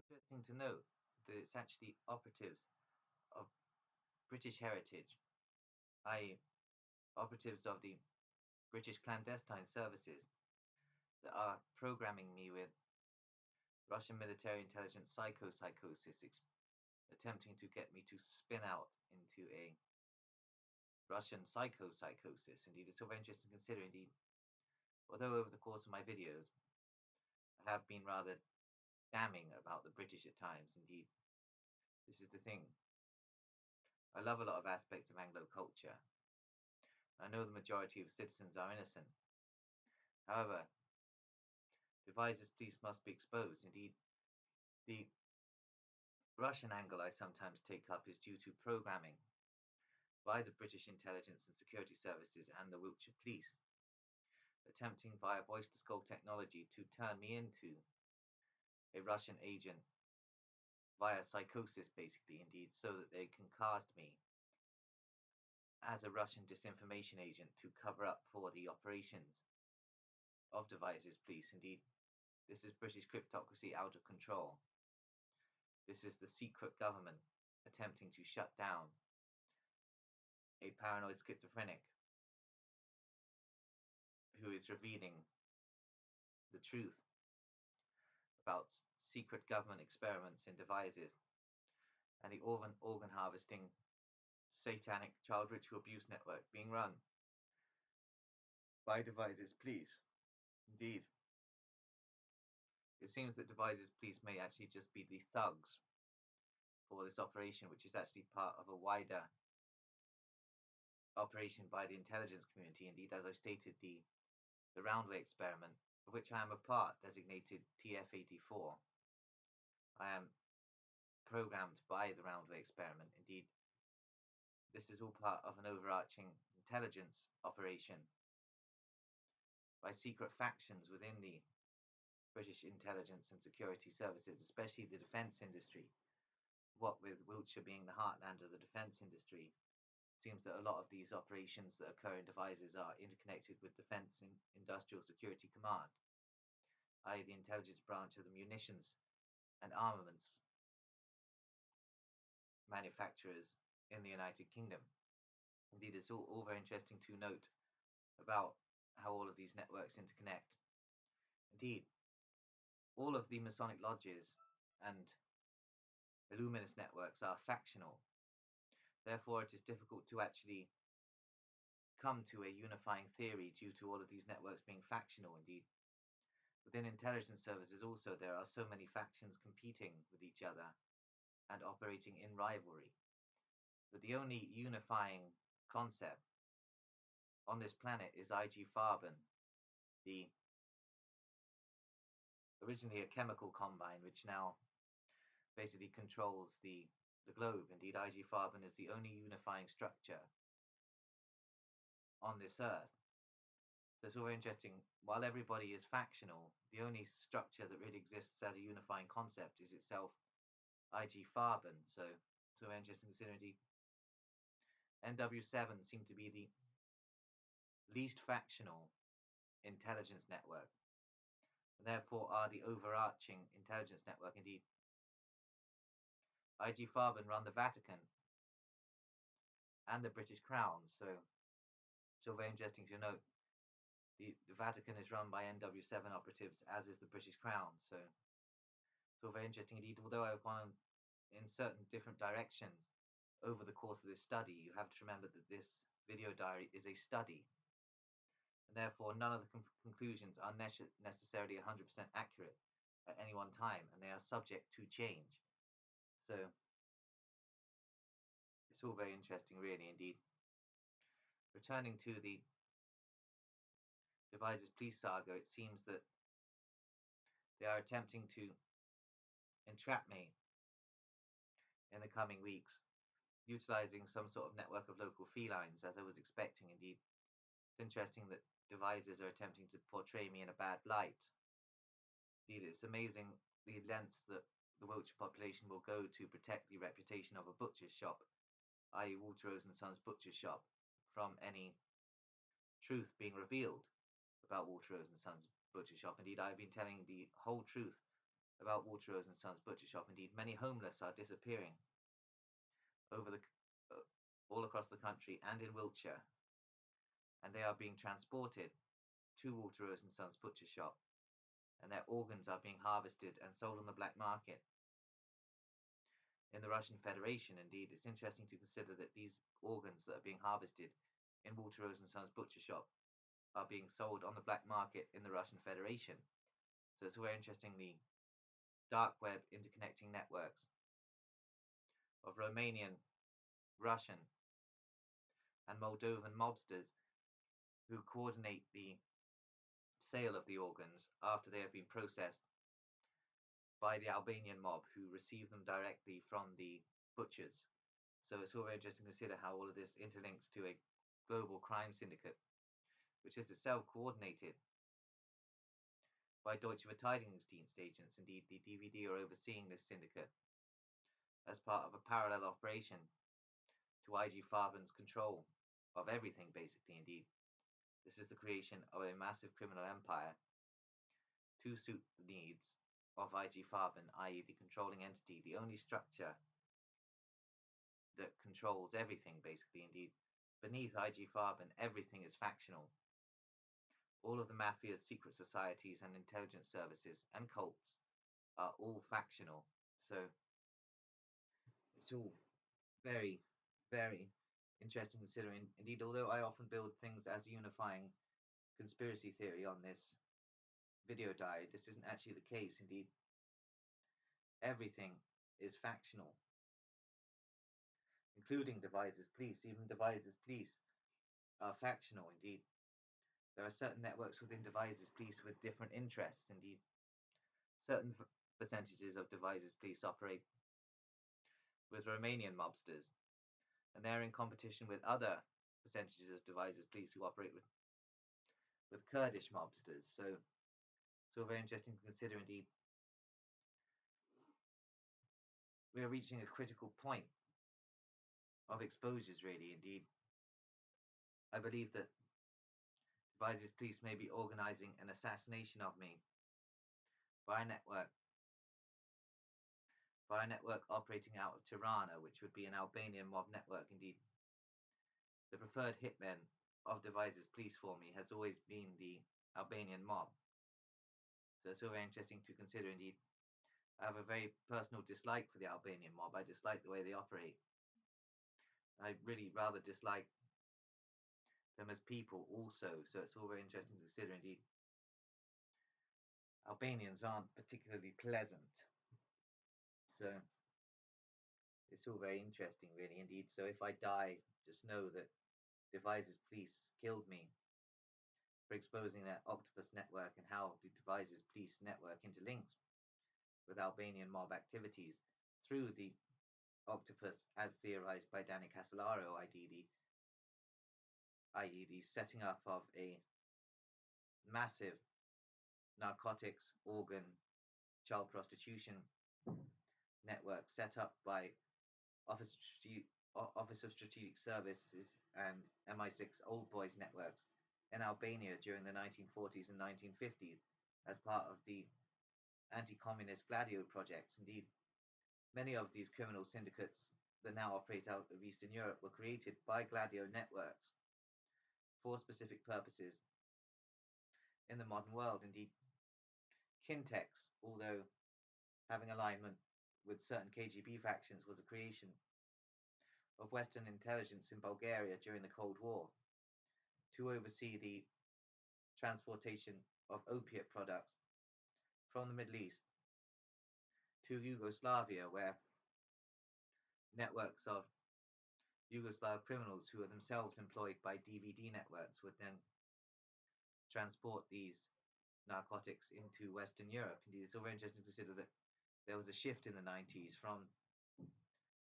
Interesting to note that it's actually operatives of British heritage, i.e., operatives of the British clandestine services, that are programming me with Russian military intelligence psychosis, attempting to get me to spin out into a Russian psychosis. Indeed, it's all very interesting to consider. Indeed, although over the course of my videos I have been rather damning about the British at times, indeed, this is the thing. I love a lot of aspects of Anglo culture. I know the majority of citizens are innocent. However, devices police must be exposed. Indeed, the Russian angle I sometimes take up is due to programming by the British intelligence and security services and the Wiltshire police, attempting via voice to skull technology to turn me into a Russian agent via psychosis, basically, indeed, so that they can cast me as a Russian disinformation agent to cover up for the operations of devices police. Indeed, this is British cryptocracy out of control. This is the secret government attempting to shut down a paranoid schizophrenic who is revealing the truth about secret government experiments in devices and the organ harvesting satanic child ritual abuse network being run by devices police. Indeed, it seems that devices police may actually just be the thugs for this operation, which is actually part of a wider operation by the intelligence community. Indeed, as I've stated, the Roundway experiment, of which I am a part, designated TF-84. I am programmed by the Roundway experiment. Indeed, this is all part of an overarching intelligence operation by secret factions within the British intelligence and security services, especially the defence industry. What with Wiltshire being the heartland of the defence industry, it seems that a lot of these operations that occur in devices are interconnected with Defence Industrial Security Command, i.e. the intelligence branch of the munitions and armaments manufacturers in the United Kingdom. Indeed, it's all very interesting to note about how all of these networks interconnect. Indeed, all of the Masonic lodges and Illuminist networks are factional. Therefore, it is difficult to actually come to a unifying theory due to all of these networks being factional. Indeed, within intelligence services also, there are so many factions competing with each other and operating in rivalry. But the only unifying concept on this planet is IG Farben, the originally a chemical combine, which now basically controls the globe. Indeed, IG Farben is the only unifying structure on this earth. So it's all very interesting. While everybody is factional, the only structure that really exists as a unifying concept is itself IG Farben. So it's all very interesting to consider. Indeed, NW7 seem to be the least factional intelligence network, and therefore are the overarching intelligence network. Indeed, IG Farben run the Vatican and the British Crown. So it's all very interesting to note. The Vatican is run by NW7 operatives, as is the British Crown. So it's all very interesting indeed. Although I've gone in certain different directions over the course of this study, you have to remember that this video diary is a study. And therefore, none of the conclusions are necessarily 100% accurate at any one time, and they are subject to change. So it's all very interesting, really, indeed. Returning to the Devices Police saga, it seems that they are attempting to entrap me in the coming weeks, utilizing some sort of network of local felines, as I was expecting. Indeed, it's interesting that devices are attempting to portray me in a bad light. Indeed, it's amazing the lengths that the Wiltshire population will go to protect the reputation of a butcher's shop, i.e. Walter Rose and Sons Butcher's Shop, from any truth being revealed about Walter Rose and Sons Butcher Shop. Indeed, I've been telling the whole truth about Waterrose and Sons Butcher Shop. Indeed, many homeless are disappearing over the all across the country and in Wiltshire, and they are being transported to Waterrose and Sons Butcher Shop, and their organs are being harvested and sold on the black market in the Russian Federation. Indeed, it's interesting to consider that these organs that are being harvested in Waterrose and Sons Butcher Shop are being sold on the black market in the Russian Federation. So it's very interesting, the dark web interconnecting networks of Romanian, Russian, and Moldovan mobsters who coordinate the sale of the organs after they have been processed by the Albanian mob, who receive them directly from the butchers. So it's all very interesting to consider how all of this interlinks to a global crime syndicate, which is itself coordinated by Deutsche Verteidigungsdienst agents. Indeed, the DVD are overseeing this syndicate as part of a parallel operation to IG Farben's control of everything, basically. Indeed, this is the creation of a massive criminal empire to suit the needs of IG Farben, i.e. the controlling entity, the only structure that controls everything, basically. Indeed, beneath IG Farben, everything is factional. All of the mafia's secret societies and intelligence services and cults are all factional. So it's all very, very interesting considering. Indeed, although I often build things as a unifying conspiracy theory on this video diary, this isn't actually the case. Indeed, everything is factional, including Devises Police. Even Devises Police are factional. Indeed, there are certain networks within Devises Police with different interests. Indeed, certain percentages of Devises Police operate with Romanian mobsters, and they're in competition with other percentages of Devises Police who operate with Kurdish mobsters. So very interesting to consider. Indeed, we are reaching a critical point of exposures, really. Indeed, I believe that Devices Police may be organizing an assassination of me by a network operating out of Tirana, which would be an Albanian mob network. Indeed, the preferred hitman of Devices Police for me has always been the Albanian mob. So it's very interesting to consider. Indeed, I have a very personal dislike for the Albanian mob. I dislike the way they operate. I really rather dislike them as people also. So it's all very interesting to consider. Indeed, Albanians aren't particularly pleasant. So it's all very interesting, really. Indeed, so if I die, just know that Devices Police killed me for exposing their octopus network and how the Devices Police network interlinks with Albanian mob activities through the octopus, as theorized by Danny Casolaro, i.e. the setting up of a massive narcotics, organ, child prostitution network set up by Office of Strategic Services and MI6 Old Boys networks in Albania during the 1940s and 1950s as part of the anti-communist Gladio projects. Indeed, many of these criminal syndicates that now operate out of Eastern Europe were created by Gladio networks for specific purposes in the modern world. Indeed, Kintex, although having alignment with certain KGB factions, was a creation of Western intelligence in Bulgaria during the Cold War to oversee the transportation of opiate products from the Middle East to Yugoslavia, where networks of Yugoslav criminals who are themselves employed by DVD networks would then transport these narcotics into Western Europe. Indeed, it's all very interesting to consider that there was a shift in the 90s from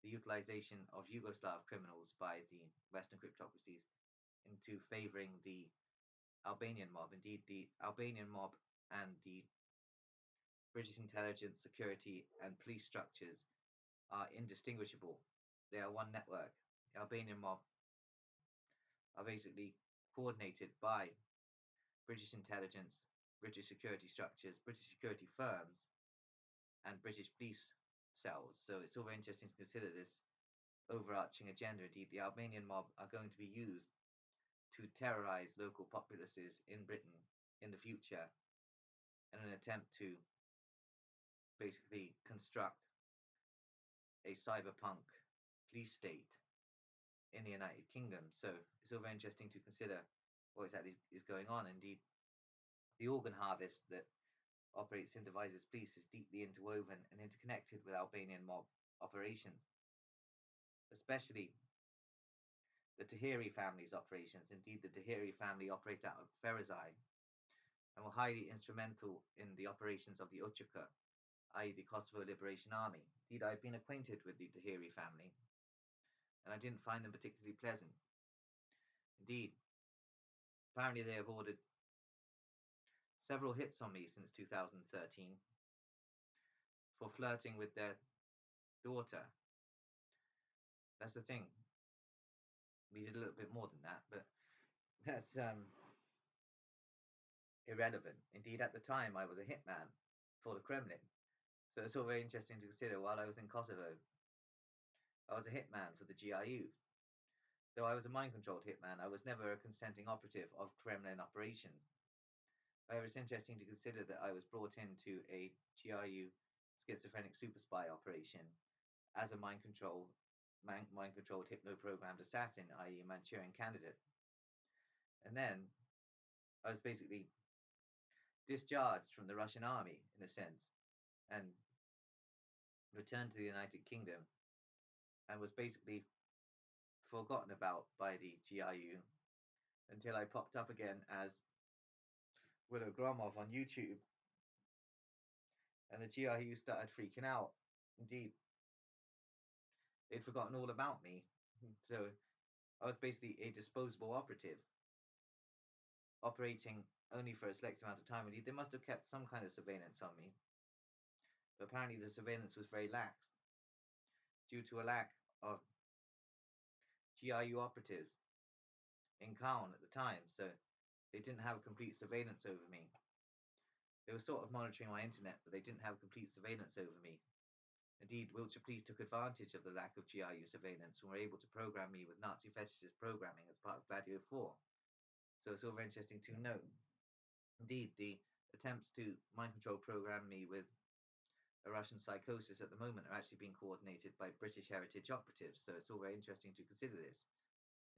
the utilization of Yugoslav criminals by the Western cryptocracies into favoring the Albanian mob. Indeed, the Albanian mob and the British intelligence, security, and police structures are indistinguishable. They are one network. The Albanian mob are basically coordinated by British intelligence, British security structures, British security firms, and British police cells. So it's all very interesting to consider this overarching agenda. Indeed, the Albanian mob are going to be used to terrorize local populaces in Britain in the future in an attempt to basically construct a cyberpunk police state in the United Kingdom. So it's all very interesting to consider what exactly is going on. Indeed, the organ harvest that operates in Devices Police is deeply interwoven and interconnected with Albanian mob operations, especially the Tahiri family's operations. Indeed, the Tahiri family operate out of Ferizai and were highly instrumental in the operations of the Uchuka, i.e. the Kosovo Liberation Army. Indeed, I've been acquainted with the Tahiri family, and I didn't find them particularly pleasant. Indeed, apparently they have ordered several hits on me since 2013 for flirting with their daughter. That's the thing. We did a little bit more than that, but that's irrelevant. Indeed, at the time, I was a hitman for the Kremlin. So it's all very interesting to consider. While I was in Kosovo, I was a hitman for the GRU. Though I was a mind-controlled hitman, I was never a consenting operative of Kremlin operations. However, it's interesting to consider that I was brought into a GRU schizophrenic super spy operation as a mind-controlled hypno-programmed assassin, i.e. a Manchurian candidate. And then I was basically discharged from the Russian army, in a sense, and returned to the United Kingdom, and was basically forgotten about by the GRU until I popped up again as Willow Gromov on YouTube, and the GRU started freaking out. Indeed, they'd forgotten all about me. So I was basically a disposable operative, operating only for a select amount of time. Indeed, they must have kept some kind of surveillance on me, but apparently the surveillance was very lax due to a lack of GRU operatives in Caen at the time. So they didn't have complete surveillance over me. They were sort of monitoring my internet, but they didn't have complete surveillance over me. Indeed, Wiltshire Police took advantage of the lack of GRU surveillance and were able to program me with Nazi fetishist programming as part of Gladio 4. So it's all very interesting to note. Indeed, the attempts to mind control program me with a Russian psychosis at the moment are actually being coordinated by British heritage operatives. So it's all very interesting to consider this.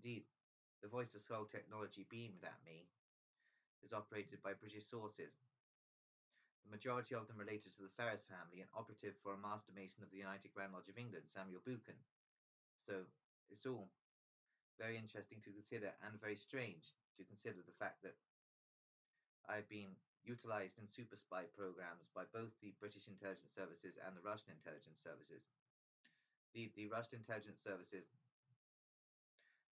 Indeed, the voice to soul technology beamed at me is operated by British sources. The majority of them related to the Ferris family and operative for a master mason of the United Grand Lodge of England, Samuel Buchan. So it's all very interesting to consider and very strange to consider the fact that I've been utilized in super spy programs by both the British intelligence services and the Russian intelligence services. The Russian intelligence services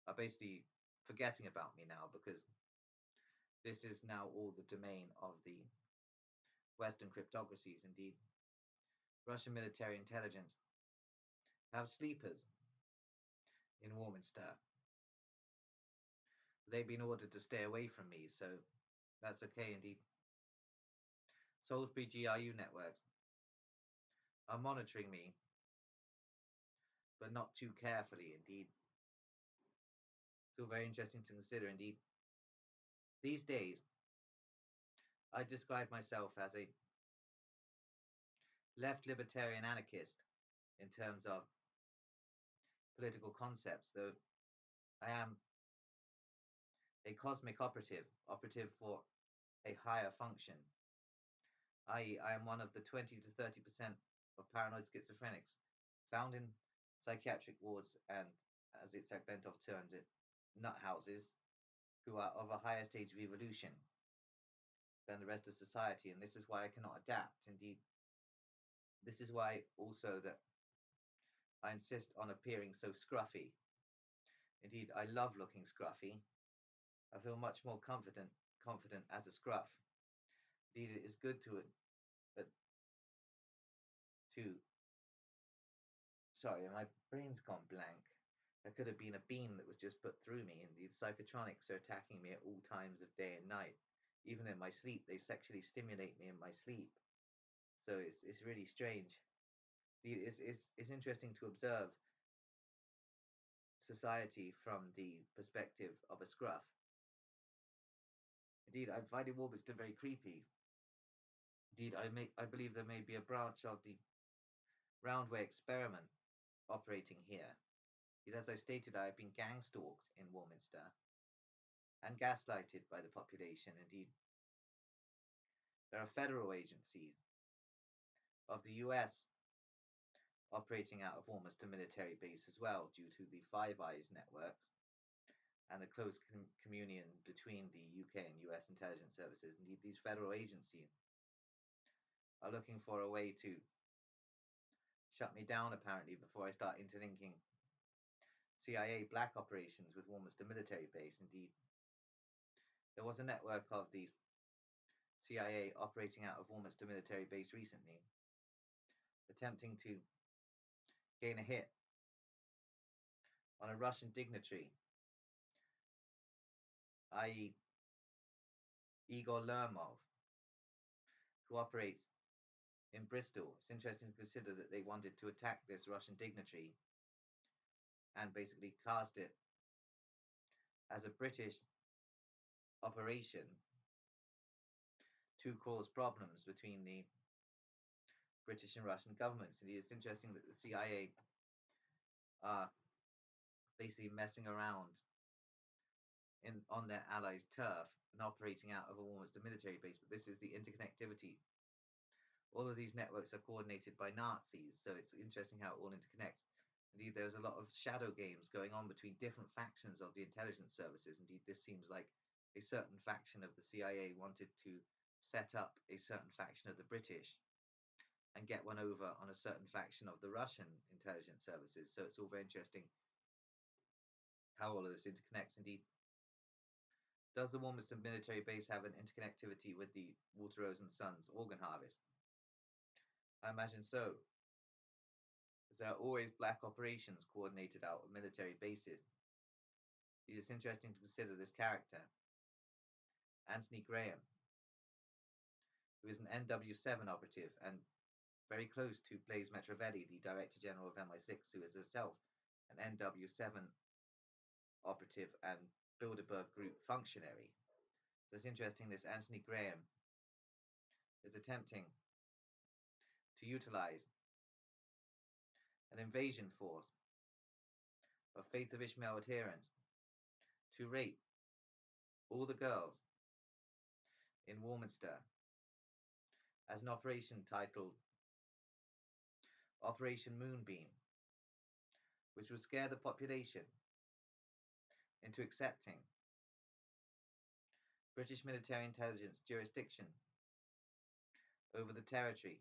are basically forgetting about me now because this is now all the domain of the Western cryptocracies. Indeed, Russian military intelligence have sleepers in Warminster. They've been ordered to stay away from me, so that's okay. Indeed, Salisbury GRU networks are monitoring me, but not too carefully. Indeed, it's all very interesting to consider. Indeed, these days, I describe myself as a left libertarian anarchist in terms of political concepts, though I am a cosmic operative for a higher function, i.e., I am one of the 20 to 30% of paranoid schizophrenics found in psychiatric wards and, as Itzhak Bentov termed it, nut houses, who are of a higher stage of evolution than the rest of society, and this is why I cannot adapt. Indeed, this is why also that I insist on appearing so scruffy. Indeed, I love looking scruffy. I feel much more confident as a scruff. Indeed, it is good to sorry, my brain's gone blank. There could have been a beam that was just put through me, and the psychotronics are attacking me at all times of day and night. Even in my sleep, they sexually stimulate me in my sleep. So it's really strange. It's interesting to observe society from the perspective of a scruff. Indeed, I find Warburton very creepy. Indeed, I believe there may be a branch of the Roundway experiment operating here. Indeed, as I've stated, I have been gang stalked in Warminster and gaslighted by the population. Indeed, there are federal agencies of the US operating out of Warminster military base as well, due to the Five Eyes networks and the close communion between the UK and US intelligence services. Indeed, these federal agencies are looking for a way to shut me down, apparently, before I start interlinking CIA black operations with Warminster military base. Indeed, there was a network of the CIA operating out of Warminster military base recently, attempting to gain a hit on a Russian dignitary, i.e. Igor Lermov, who operates in Bristol. It's interesting to consider that they wanted to attack this Russian dignitary and basically cast it as a British operation to cause problems between the British and Russian governments. And it's interesting that the CIA are basically messing around on their allies' turf and operating out of a Warminster military base. But this is the interconnectivity. All of these networks are coordinated by Nazis, so it's interesting how it all interconnects. Indeed, there's a lot of shadow games going on between different factions of the intelligence services. Indeed, this seems like a certain faction of the CIA wanted to set up a certain faction of the British and get one over on a certain faction of the Russian intelligence services. So it's all very interesting how all of this interconnects. Indeed, does the Warminster military base have an interconnectivity with the Walter Rose and Sons organ harvest? I imagine so. There are always black operations coordinated out of military bases. It is interesting to consider this character, Anthony Graham, who is an NW7 operative and very close to Blaise Metrovelli, the Director General of MI6, who is herself an NW7 operative and Bilderberg Group functionary. So it's interesting this Anthony Graham is attempting to utilize an invasion force of Faith of Ishmael adherents to rape all the girls in Warminster as an operation titled Operation Moonbeam, which would scare the population into accepting British military intelligence jurisdiction over the territory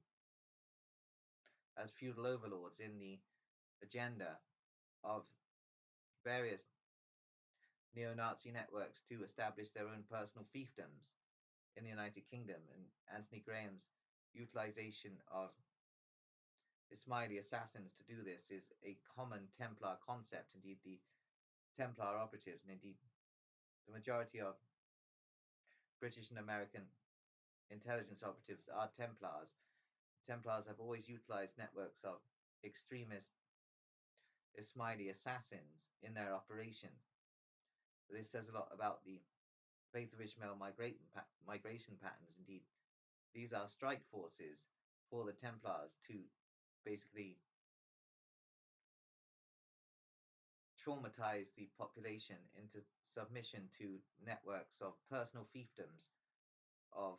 as feudal overlords in the agenda of various neo-Nazi networks to establish their own personal fiefdoms in the United Kingdom. And Anthony Graham's utilization of Ismaili assassins to do this is a common Templar concept. Indeed, the Templar operatives, and indeed the majority of British and American intelligence operatives are Templars. Templars have always utilized networks of extremist Ismaili assassins in their operations. This says a lot about the Faith of Ishmael migration patterns. Indeed, these are strike forces for the Templars to basically traumatize the population into submission to networks of personal fiefdoms of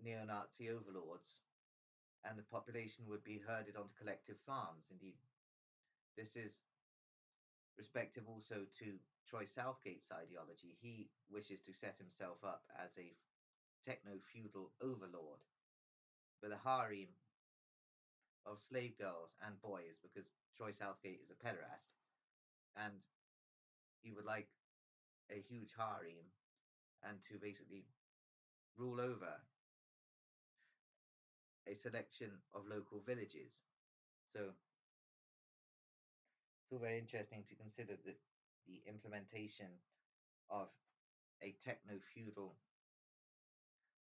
neo-Nazi overlords, and the population would be herded onto collective farms. Indeed, this is respective also to Troy Southgate's ideology. He wishes to set himself up as a techno-feudal overlord with a harem of slave girls and boys, because Troy Southgate is a pederast, and he would like a huge harem and to basically rule over a selection of local villages. So it's all very interesting to consider that the implementation of a techno-feudal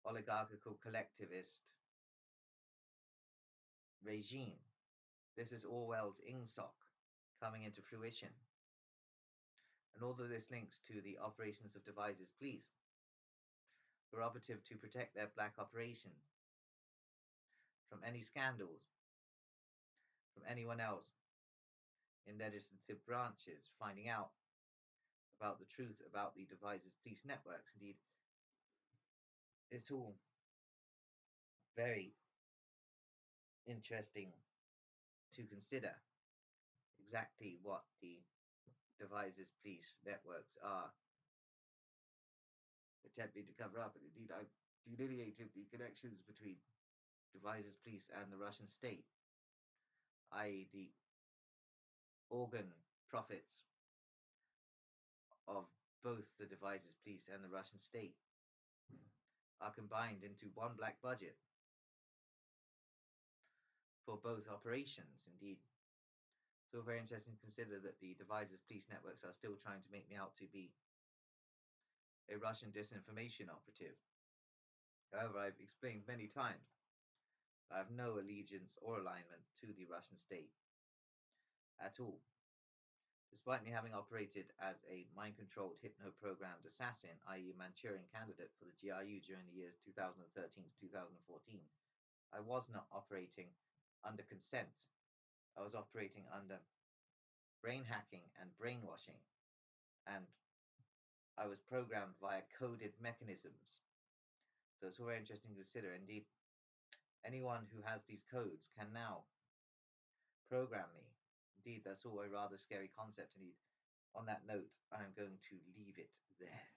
oligarchical collectivist regime. This is Orwell's Ingsoc coming into fruition. And all of this links to the operations of Devises Police, who are operative to protect their black operation from any scandals, from anyone else in legislative branches finding out about the truth about the Devises Police networks. Indeed, it's all very interesting to consider exactly what the Devises Police networks are attempting to cover up. And indeed, I've delineated the connections between Devises Police and the Russian state, i.e., the organ profits of both the Devises Police and the Russian state are combined into one black budget for both operations. Indeed, so very interesting to consider that the Devises Police networks are still trying to make me out to be a Russian disinformation operative. However, I've explained many times I have no allegiance or alignment to the Russian state at all. Despite me having operated as a mind-controlled, hypno-programmed assassin, i.e. Manchurian candidate for the GRU during the years 2013 to 2014, I was not operating under consent. I was operating under brain hacking and brainwashing, and I was programmed via coded mechanisms. So it's all very interesting to consider. Indeed, anyone who has these codes can now program me. Indeed, that's all a rather scary concept. Indeed, on that note, I'm going to leave it there.